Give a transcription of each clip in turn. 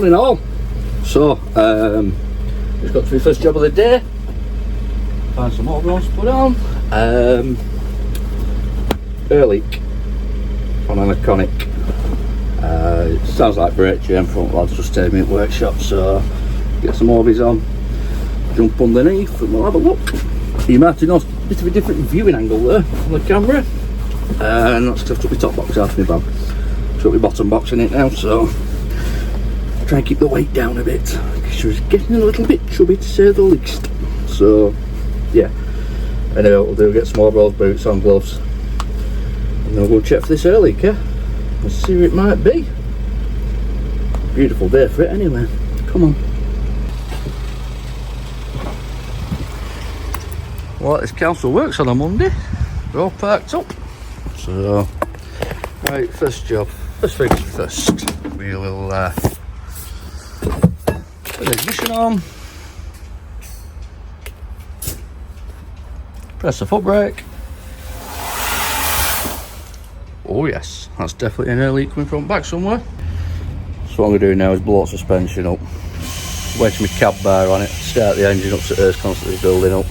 morning all. So just got to my first job of the day. Find some overalls to put on. Air leak on a mechanic. It sounds like brake chain front lads just taking me at workshop, so get some Orbeez on, jump underneath and we'll have a look. You might have noticed a bit of a different viewing angle there on the camera, and that's because I've took my top box out of my bag, took my bottom box in it now, so try and keep the weight down a bit because she was getting a little bit chubby to say the least. So yeah, anyway, what we'll do, get some overalls, boots on, gloves, and then we'll go check for this air leak, yeah? Let's see who it might be. Beautiful day for it anyway. Come on. Well, this council works on a Monday. They're all parked up. So, right, first job. First things first. We will put the ignition on. Press the foot brake. Oh yes, that's definitely an air leak coming from back somewhere. So what I'm going to do now is blow suspension up, wedge my cab bar on it, start the engine up so the air's constantly building up,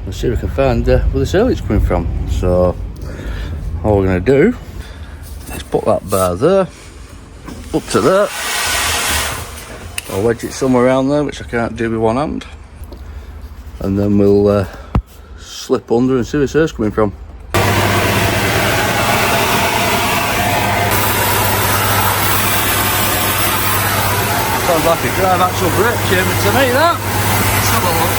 and see if we can find where this air leak's coming from. So all we're going to do is put that bar there, up to there. I'll wedge it somewhere around there, which I can't do with one hand, and then we'll slip under and see where this air's coming from. Sounds like a drive axle brake chamber to me, that. Let's have a look.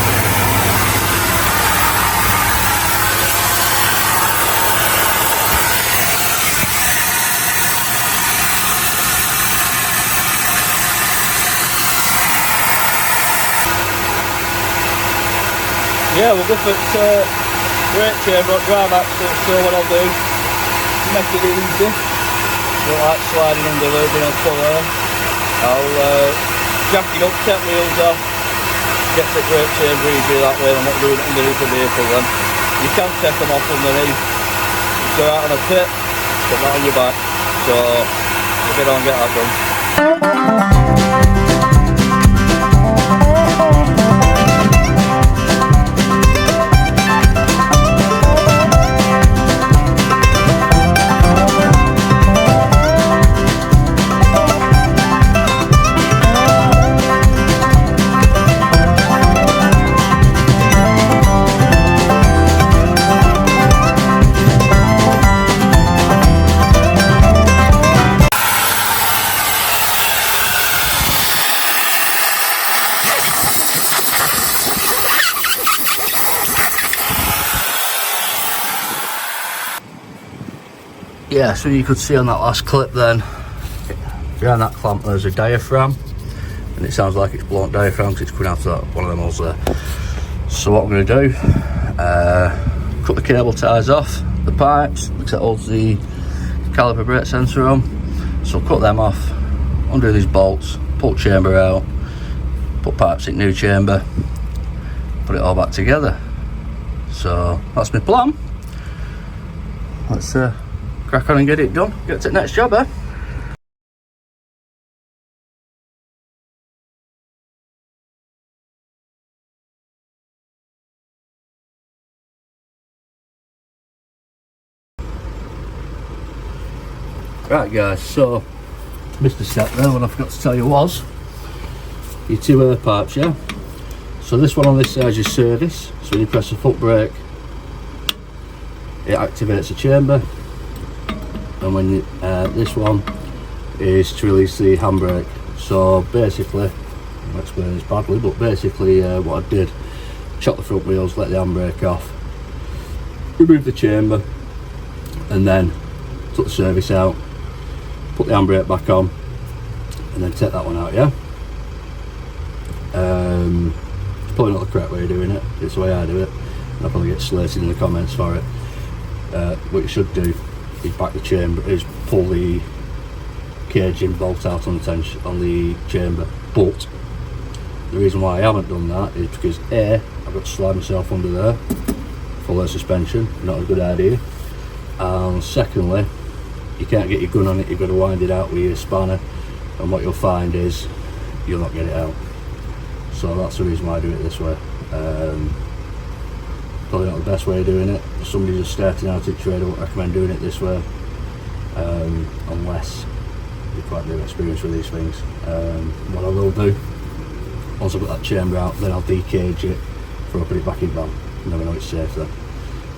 Yeah, we'll go for brake chamber, drive axle, so what I'll do, make it easy. Don't like sliding under there, being on full air. I'll jack it up, take wheels off, get the brake chamber easy that way. I'm not doing it underneath the vehicle then. You can take them off underneath, go out on a pit, put that on your back, so we'll get on and get that done. Yeah, so you could see on that last clip then, behind that clamp there's a diaphragm, and it sounds like it's blown diaphragm because it's coming out of that, one of them holes there. So what I'm going to do, cut the cable ties off the pipes, because it holds the caliper brake sensor on, so cut them off, undo these bolts, pull chamber out, put pipes in new chamber, put it all back together. So that's my plan. Let's crack on and get it done, get to the next job, eh? Right guys, so missed a step there. What I forgot to tell you was your two air pipes, yeah? So this one on this side is your service, so when you press the foot brake it activates the chamber, and when you, this one is to release the handbrake. So basically, I'll explain this badly, but basically what I did, shot the front wheels, let the handbrake off, remove the chamber, and then took the service out, put the handbrake back on, and then take that one out, yeah? It's probably not the correct way of doing it, it's the way I do it, and I'll probably get slated in the comments for it. What you should do is back the chamber, is pull the cage and bolt out on the tension on the chamber. But the reason why I haven't done that is because A, I've got to slide myself under there, full air suspension, not a good idea. And secondly, you can't get your gun on it, you've got to wind it out with your spanner, and what you'll find is you'll not get it out. So that's the reason why I do it this way. Probably not the best way of doing it. For somebody just starting out each way, I don't recommend doing it this way, unless you're quite new experience with these things. What I will do, once I've got that chamber out, then I'll decage it before I put it back in van, and then we know it's safe then.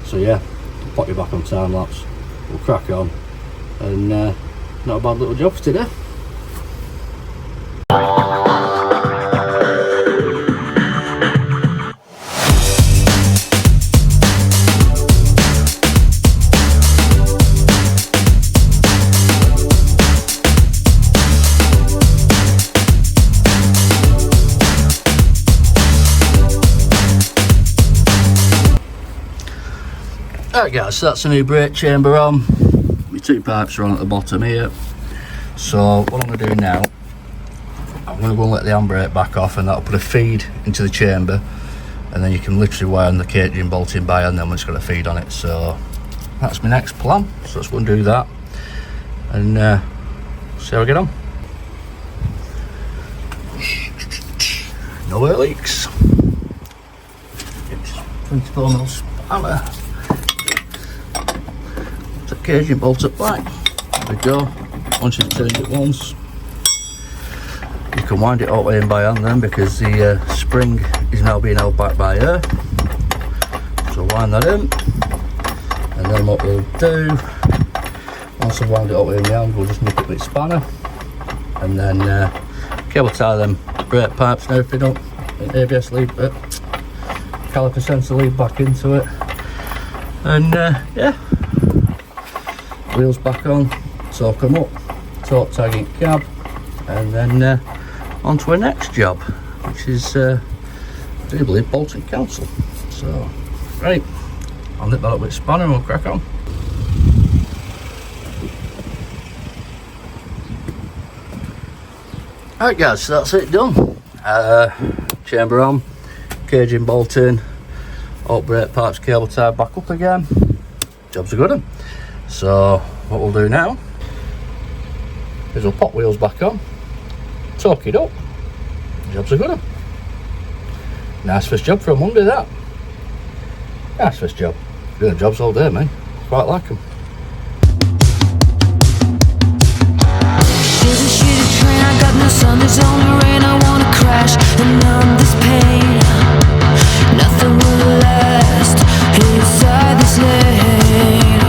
So yeah, I'll pop you back on time lapse, we'll crack on, and not a bad little job for today. Alright guys, so that's a new brake chamber on. My two pipes are on at the bottom here. So what I'm going to do now, I'm going to go and let the handbrake back off, and that'll put a feed into the chamber, and then you can literally wire the caging bolt in by, and then it's got a feed on it. So that's my next plan. So let's go and do that, and see how we get on. No air leaks. It's 24mm spanner. Caging bolt up back. There we go. Once you've turned it once, you can wind it all the way in by hand then, because the spring is now being held back by air. So wind that in, and then what we'll do, once I've wound it all the way in by hand, we'll just nip it with spanner, and then cable tie them brake pipes and everything up, ABS lead bit, caliper sensor lead back into it, and yeah, wheels back on, torque them up, torque tagging cab, and then on to our next job, which is I do believe Bolton Council. So right, I'll nip that up with spanner and we'll crack on. Alright guys, so that's it done. Chamber on, caging bolt in, all brake pipes, cable tied back up again. Job's a good one. So what we'll do now is we'll pop wheels back on, torque it up. Job's a good one. Nice first job for a Monday, that. Nice first job. Doing jobs all day, man. Quite like them. There's a shitty train, I got no sun, there's only rain, I wanna crash and numb this pain. Nothing will last inside this lane.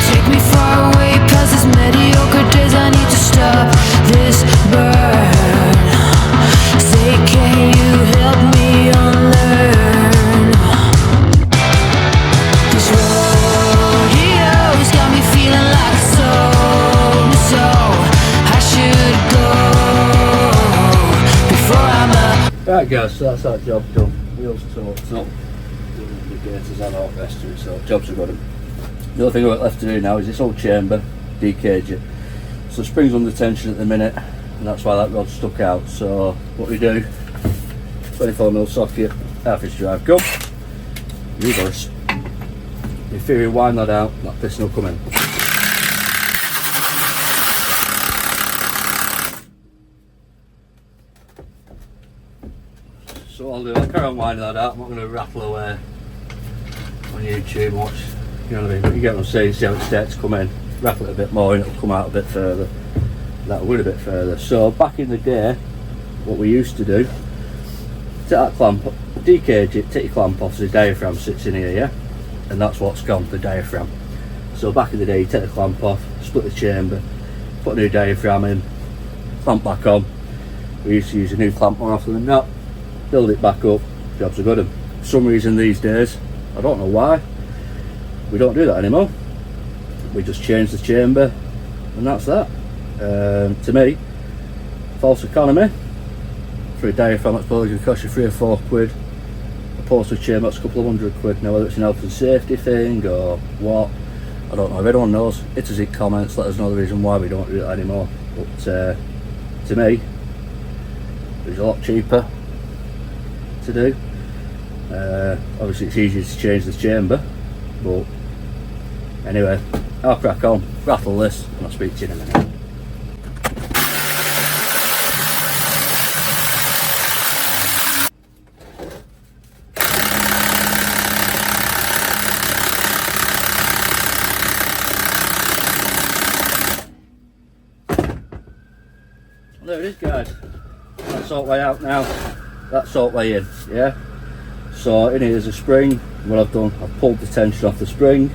Take me far away past these mediocre days. I need to stop this burn. Say, can you help me unlearn? This rodeo's got me feeling like so I should go before I'm up. Right guys, so that's that job done. Wheels torqued up, indicators and all the rest of it, so jobs are good. The other thing we've got left to do now is this old chamber, decage it. So the spring's under tension at the minute, and that's why that rod's stuck out. So what we do, 24mm socket, half inch drive gun, reverse. In theory, wind that out, that piston will come in. So I'll do, I'll carry on winding that out. I'm not going to rattle away on YouTube and watch. You know what I mean? But you get what I'm saying, see how it starts to come in, rattle it a bit more and it'll come out a bit further. That'll win a bit further. So back in the day, what we used to do, take that clamp, decage it, take your clamp off, so the diaphragm sits in here, yeah? And that's what's gone, the diaphragm. So back in the day, you take the clamp off, split the chamber, put a new diaphragm in, clamp back on. We used to use a new clamp more often than not, build it back up, jobs are good. For some reason these days, I don't know why, we don't do that anymore. We just change the chamber and that's that. To me, false economy. For a diaphragm that's probably going to cost you £3 or £4, opposed to a chamber that's a couple of £100. Now whether it's an health and safety thing or what, I don't know. If anyone knows, hit us in comments, let us know the reason why we don't do that anymore. But to me, it's a lot cheaper to do. Obviously it's easier to change the chamber, but anyway, I'll crack on, rattle this, and I'll speak to you in a minute. there it is, guys. That's all the way out now. That's all the way in, yeah? So in here is a spring. What I've done, I've pulled the tension off the spring.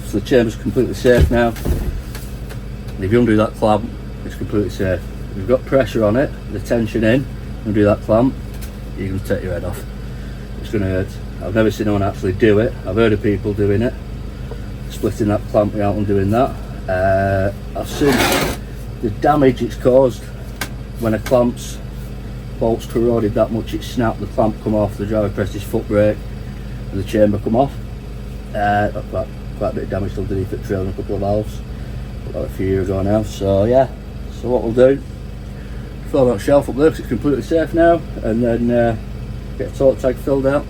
So the chamber's completely safe now. And if you undo that clamp, it's completely safe. If you've got pressure on it, the tension in, undo that clamp, you're going to take your head off. It's going to hurt. I've never seen anyone actually do it. I've heard of people doing it, splitting that clamp out and doing that. I've seen the damage it's caused when a clamp's bolts corroded that much, it snapped, the clamp come off, the driver pressed his foot brake and the chamber come off. Quite a bit of damage underneath it, trailing a couple of valves about a few years ago now. So yeah, so what we'll do, throw that shelf up there because it's completely safe now, and then get a torque tag filled out,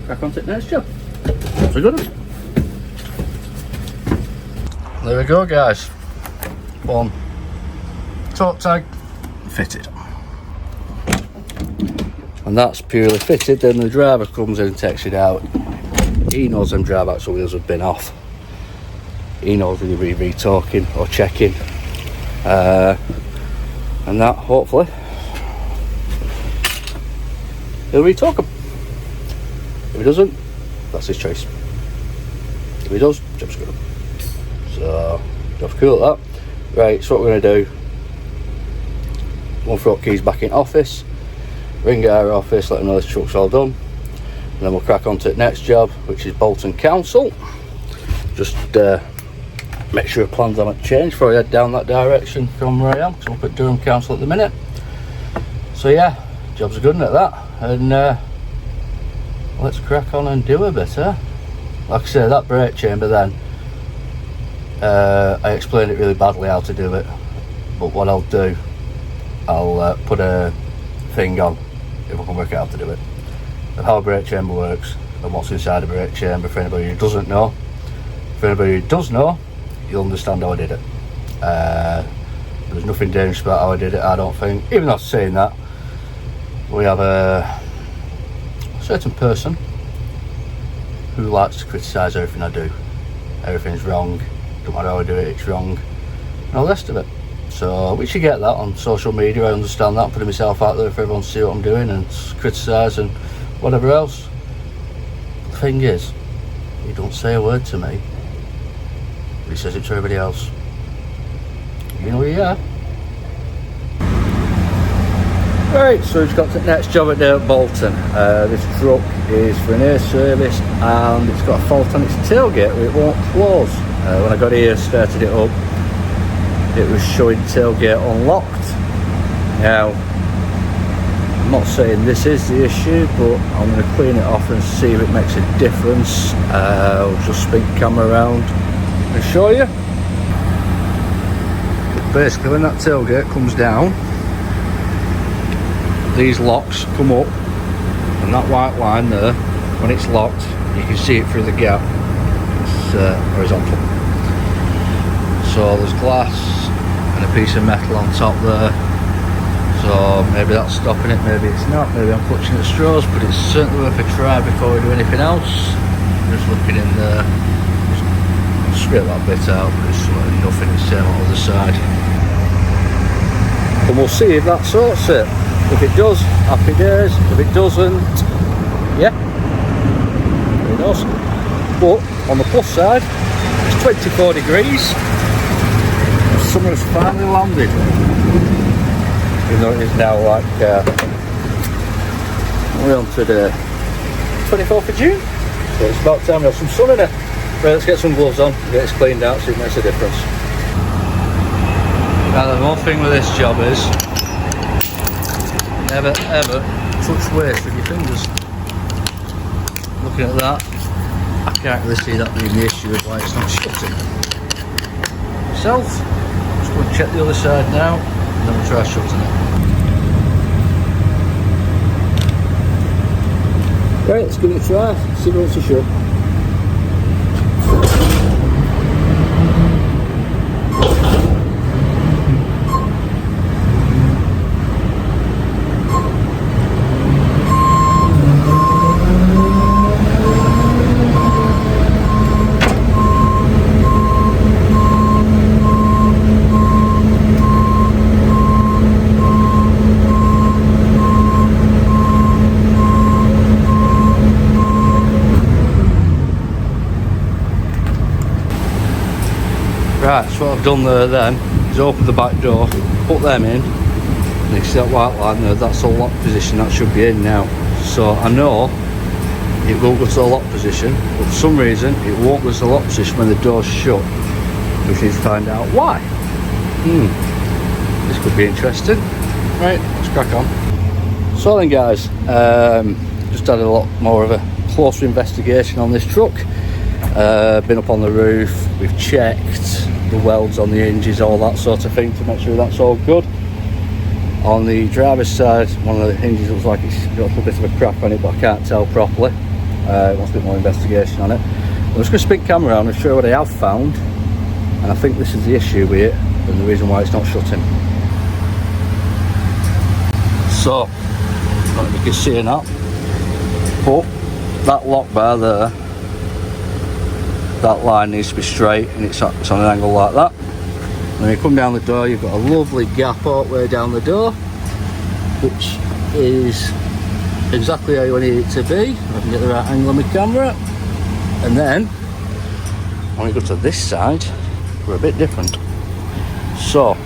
crack on to the next job. So good. There we go, guys. One torque tag fitted. And that's purely fitted. Then the driver comes in and takes it out. He knows them drive axle wheels have been off. He knows when you're re-torquing or checking. And that, hopefully, he'll re-torque them. If he doesn't, that's his choice. If he does, job's good. So, job's cool at that. Right, so what we're going to do, one front keys back in office, ring our office, let them know this truck's all done, and then we'll crack on to the next job, which is Bolton Council. Just make sure plans haven't changed before I head down that direction from where I am, because I'm up at Durham Council at the minute. So yeah, job's good at that, and let's crack on and do a bit, eh? Like I say, that brake chamber then, I explained it really badly how to do it, but what I'll do, I'll put a thing on if I can work out how to do it, of how a brake chamber works and what's inside a brake chamber for anybody who doesn't know. For anybody who does know, you'll understand how I did it. There's nothing dangerous about how I did it, I don't think. Even though saying that, we have a certain person who likes to criticise everything I do. Everything's wrong, don't matter how I do it, it's wrong, and all the rest of it. So we should get that on social media, I understand that, putting myself out there for everyone to see what I'm doing and criticise and whatever else. The thing is, he don't say a word to me, but he says it to everybody else. You know who you are. Right, so we've got the next job at Bolton. This truck is for an air service and it's got a fault on its tailgate, it won't close. When I got here, started it up, it was showing tailgate unlocked. Now, I'm not saying this is the issue, but I'm going to clean it off and see if it makes a difference. I'll just spin the camera around and show you. But basically, when that tailgate comes down, these locks come up, and that white line there, when it's locked, you can see it through the gap. It's horizontal. So there's glass and a piece of metal on top there, so maybe that's stopping it, maybe it's not, maybe I'm clutching at straws, but it's certainly worth a try before we do anything else. Just looking in there, just scrape that bit out, but it's nothing, it's the same on the other side. And we'll see if that sorts it. If it does, happy days. If it doesn't, yeah, who knows. But on the plus side, it's 24 degrees. Summer has finally landed, even though it is now like we're on to the 24th of June, so it's about time we have some sun in it. Right, let's get some gloves on, get this cleaned out so it makes a difference. Now the one thing with this job is never ever touch waste with your fingers. Looking at that, I can't really see that being the issue of why it's not shutting. Myself, we'll check the other side now, and then we'll try shutting it. Right, let's give it a try, see if it wants to shut. Right, so what I've done there then is open the back door, put them in, and you can see that white line there, that's the lock position, that should be in now. So I know it will go to the lock position, but for some reason it won't go to the lock position when the door's shut. We need to find out why. This could be interesting. Right, let's crack on. So then guys, just had a lot more of a closer investigation on this truck. Been up on the roof, we've checked the welds on the hinges, all that sort of thing to make sure that's all good. On the driver's side, one of the hinges looks like it's got a little bit of a crack on it, but I can't tell properly. It wants a bit more investigation on it. I'm just going to spin camera around and show you what I have found, and I think this is the issue with it and the reason why it's not shutting. So, I don't know if you can see that, but that lock bar there, that line needs to be straight and it's on an angle like that. When you come down the door, you've got a lovely gap all the way down the door, which is exactly how you need it to be. I can get the right angle on my camera. And then when we go to this side, we're a bit different. So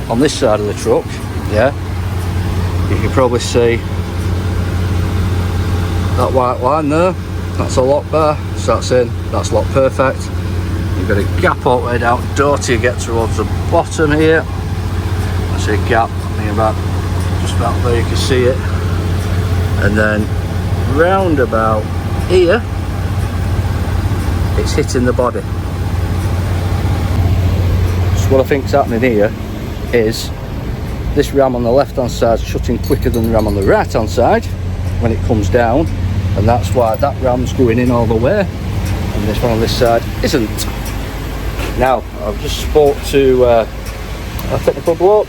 on this side of the truck, yeah, you can probably see that white line there. That's a lock bar, so that's in, that's locked perfect. You've got a gap all the way down the door till you get towards the bottom here. I say gap, I mean about just about there, you can see it. And then round about here, it's hitting the body. So what I think's happening here is this ram on the left hand side is shutting quicker than the ram on the right hand side when it comes down, and that's why that ram's going in all the way and this one on this side isn't. Now I've just spoke to a technical bloke,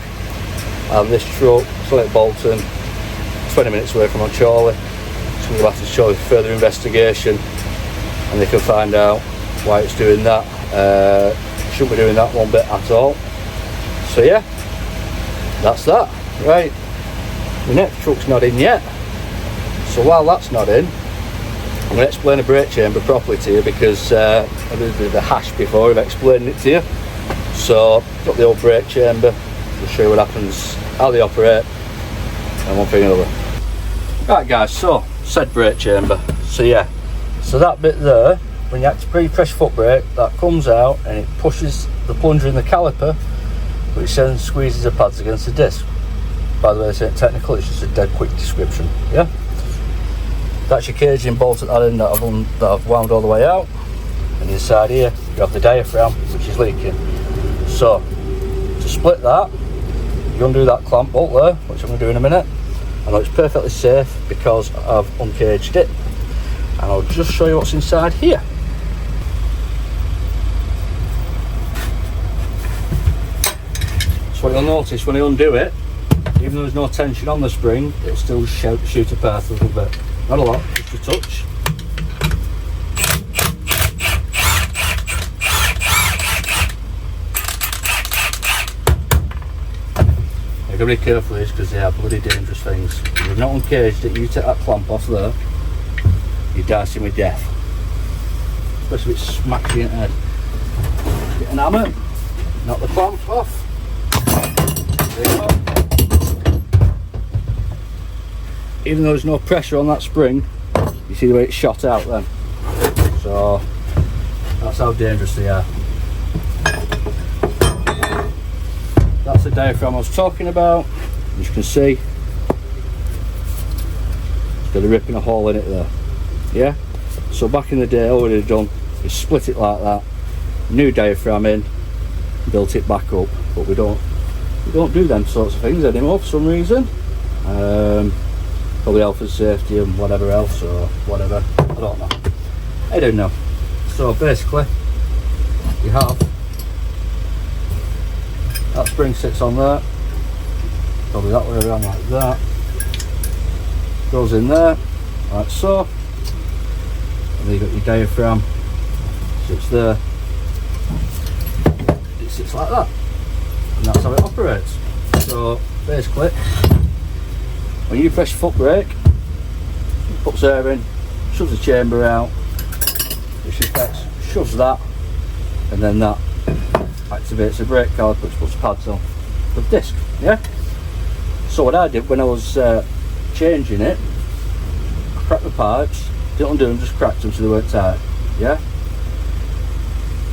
and this truck, Select Bolton, 20 minutes away from on Chorley, so we'll have to show further investigation and they can find out why it's doing that. Shouldn't be doing that one bit at all. So yeah, that's that. Right, the next truck's not in yet, so while that's not in, I'm going to explain the brake chamber properly to you, because I did the hash before of explaining it to you. So got the old brake chamber, we'll show you what happens, how they operate, and one thing or another. Right guys, so said brake chamber, so yeah, so that bit there, when you actually press foot brake, that comes out and it pushes the plunger in the caliper, which then squeezes the pads against the disc. By the way, this ain't technical, it's just a dead quick description, yeah? That's your caging bolt at that end that I've wound all the way out, and inside here you have the diaphragm, which is leaking. So to split that, you undo that clamp bolt there, which I'm going to do in a minute. I know it's perfectly safe because I've uncaged it, and I'll just show you what's inside here. So what you'll notice when I undo it, even though there's no tension on the spring, it'll still shoot apart a little bit. Not a lot, just a touch. You've got to be careful with these because they are bloody dangerous things. If you've not uncaged it, you take that clamp off there, you're dicing with death. Especially if it smacks you in the head. Get an hammer, knock the clamp off. There you go. Even though there's no pressure on that spring, you see the way it's shot out then. So that's how dangerous they are. That's the diaphragm I was talking about. As you can see, it's got a rip and a hole in it there. Yeah? So back in the day, all we'd have done is split it like that, new diaphragm in, built it back up. But we don't do them sorts of things anymore for some reason. Probably health and safety and whatever else, or whatever, I don't know. I don't know. So basically, you have that spring sits on there, probably that way around like that, goes in there, like so, and then you've got your diaphragm, sits there, it sits like that, and that's how it operates. So basically, when you press foot brake, it puts air in, shoves the chamber out, which affects, shoves that, and then that activates the brake card, which puts pads on the disc. Yeah. So what I did when I was changing it, I cracked the pipes, didn't undo them, just cracked them so they weren't tight. Yeah.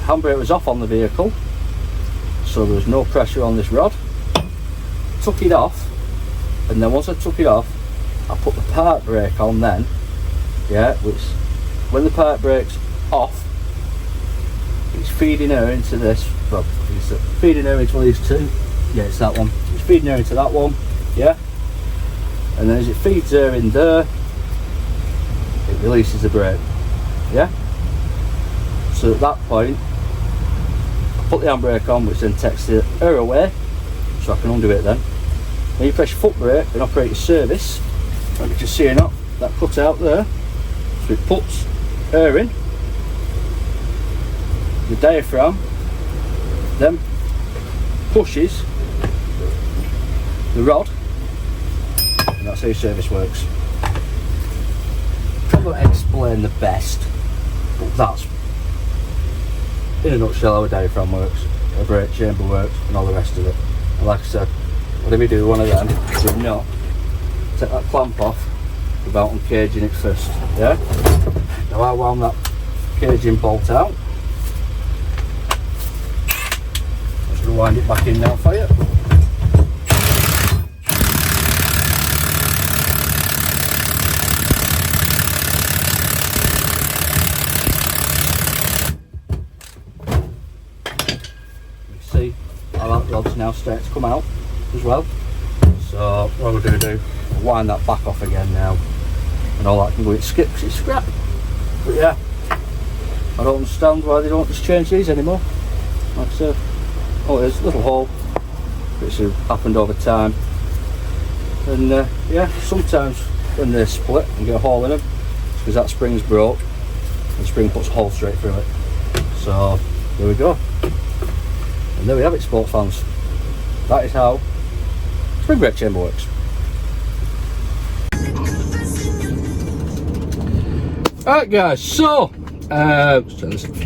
Handbrake was off on the vehicle, so there was no pressure on this rod. Took it off, and then once I took it off, I put the park brake on then. Yeah, which when the park brake's off, it's feeding air into this. Well, it's feeding air into one of these two. Yeah, it's that one. It's feeding air into that one. Yeah, and then as it feeds air in there, it releases the brake. Yeah. So at that point, I put the handbrake on, which then takes the air away, so I can undo it then. Then you press your foot brake and operate your service. Like you just seeing that cut out there. So it puts air in. The diaphragm then pushes the rod, and that's how your service works. Probably not explain the best, but that's in a nutshell how a diaphragm works, a brake chamber works, and all the rest of it. And like I said, whatever you do one of them, do not take that clamp off without uncaging it first. Yeah. Now I wound that caging bolt out. Just gonna wind it back in now for you. See how that rod's now starting to come out as well. So what we're going to do, wind that back off again now, and all that can go in skip because it's scrap. But yeah, I don't understand why they don't just change these anymore. Like I said, oh, there's a little hole which has happened over time, and yeah, sometimes when they split and get a hole in them, it's because that spring's broke, and the spring puts a hole straight through it. So there we go. And there we have it, sports fans. That is how spring brake chamber works. Alright guys, so let's turn this off.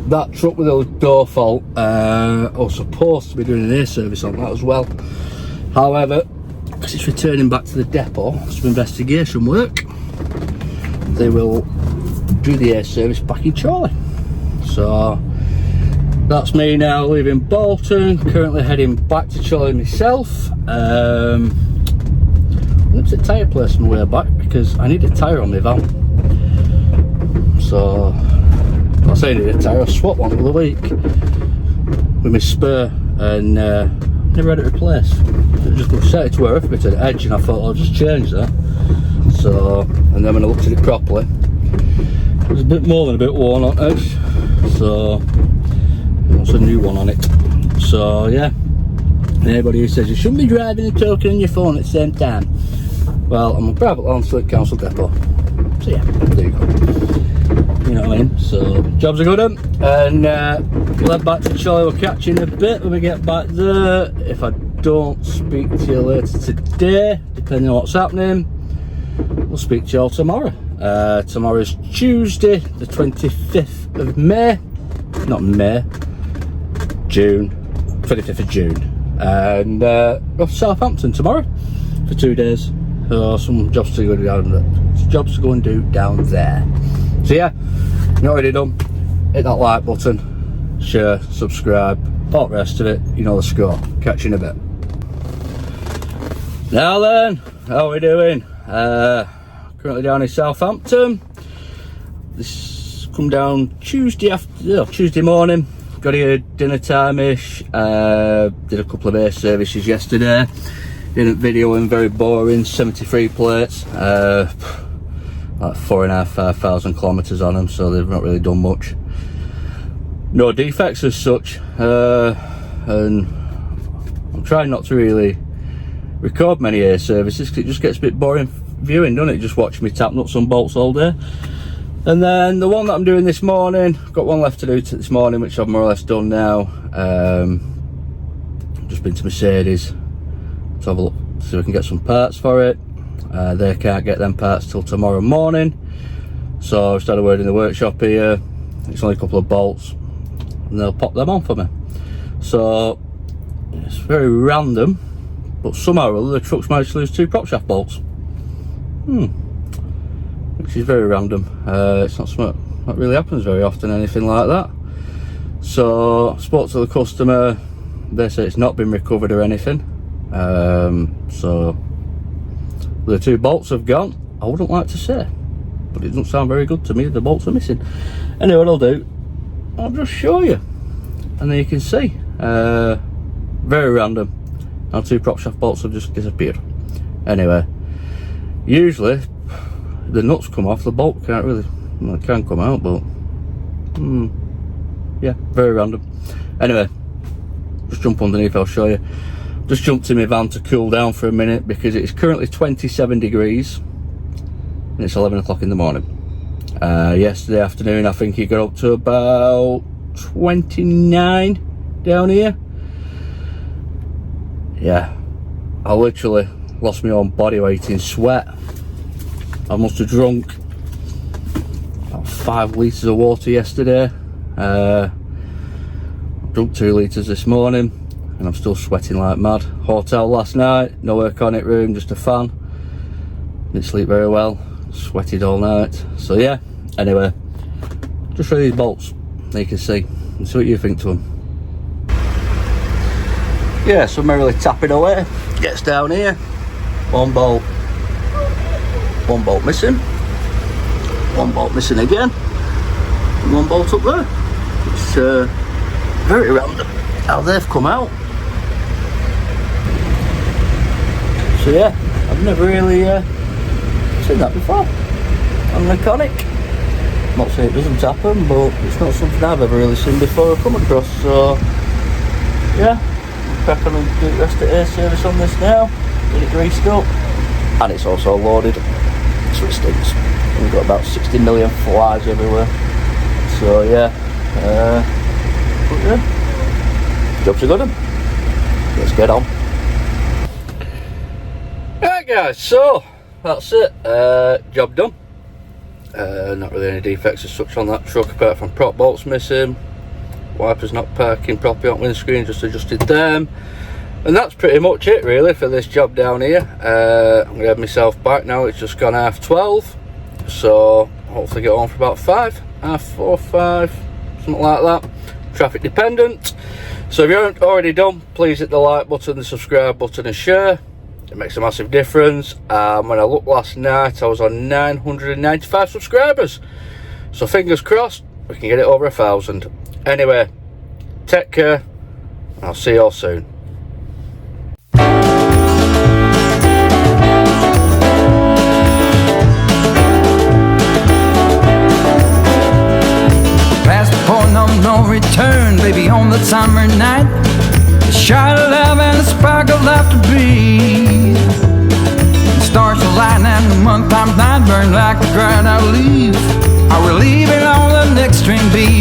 That truck with the door fault, I was supposed to be doing an air service on that as well. However, because it's returning back to the depot, some investigation work, they will do the air service back in Chorley. So that's me now leaving Bolton, currently heading back to Chorley myself. I went to the tyre place on the way back because I need a tyre on my van. So I say I need a tyre, I swapped one the other week with my spur and never had it replaced. It just started to wear off a bit at the edge, and I thought I'll just change that. So, and then when I looked at it properly, it was a bit more than a bit worn on edge. So what's a new one on it. So yeah, anybody who says you shouldn't be driving and talking on your phone at the same time, well, I'm a private landslip council depot. So yeah, there you go. You know what I mean? So jobs are good, and we'll head back to Chorley. We'll catch you in a bit when we get back there. If I don't speak to you later today, depending on what's happening, we'll speak to you all tomorrow. Tomorrow's Tuesday, the 25th of May. Not May, June, 25th of June, and off to Southampton tomorrow for 2 days. So some jobs to go down there. Jobs to go and do down there. So yeah, if you're not already done, hit that like button, share, subscribe, all the rest of it. You know the score. Catch you in a bit. Now then, how are we doing? Currently down in Southampton. This come down Tuesday morning. Got here dinner time-ish. Did a couple of air services yesterday. Didn't video in, very boring. 73 plates. Like 4,500 kilometres on them, so they've not really done much. No defects as such. And I'm trying not to really record many air services because it just gets a bit boring viewing, doesn't it? Just watch me tap nuts and bolts all day. And then the one that I'm doing this morning, I've got one left to do this morning, which I've more or less done now. Just been to Mercedes to have a look, see if we can get some parts for it. They can't get them parts till tomorrow morning, so I've started word in the workshop here. It's only a couple of bolts, and they'll pop them on for me. So it's very random, but somehow or other the truck's managed to lose 2 prop shaft bolts. Which is very random. It's not something that really happens very often, anything like that. So I spoke to the customer, they say it's not been recovered or anything. So the 2 bolts have gone. I wouldn't like to say, but it doesn't sound very good to me. The bolts are missing. Anyway, what I'll do, I'll just show you, and then you can see. Very random. Now 2 prop shaft bolts have just disappeared. Anyway, usually the nuts come off, the bolt can't really, well, it can come out, but yeah, very random. Anyway, just jump underneath, I'll show you. Just jumped in my van to cool down for a minute because it's currently 27 degrees and it's 11 o'clock in the morning. Yesterday afternoon I think it got up to about 29 down here. Yeah, I literally lost my own body weight in sweat. I must have drunk about 5 litres of water yesterday. Drunk 2 litres this morning and I'm still sweating like mad. Hotel last night, no aircon room, just a fan. Didn't sleep very well, sweated all night. So yeah, anyway, just show these bolts, there you can see, and see what you think to them. Yeah, so merrily tapping away, gets down here, 1 bolt missing, 1 bolt missing again, and 1 bolt up there. It's very random how they've come out. So yeah, I've never really seen that before on a mechanic. Not saying it doesn't happen, but it's not something I've ever really seen before or come across. So yeah, crack on and do the rest of the air service on this now, get it greased up, and it's also loaded, so it stinks. We've got about 60 million flies everywhere. So yeah, but yeah, job's a good one. Let's get on. Right guys, so that's it, job done. Not really any defects as such on that truck apart from prop bolts missing, wipers not parking properly on windscreen, just adjusted them, and that's pretty much it really for this job down here. I'm gonna have myself back now, it's just gone 12:30, so hopefully get on for about 5, 4, 5, something like that, traffic dependent. So if you haven't already done, please hit the like button, the subscribe button and share. It makes a massive difference. When I looked last night I was on 995 subscribers, so fingers crossed we can get it over 1,000. Anyway, take care, and I'll see you all soon. Past the point of no return, baby, on the summer night. A shot of love and a spark of love to breathe. The stars align and the month times night burn like the ground I leave. Are we leaving on the next string beat?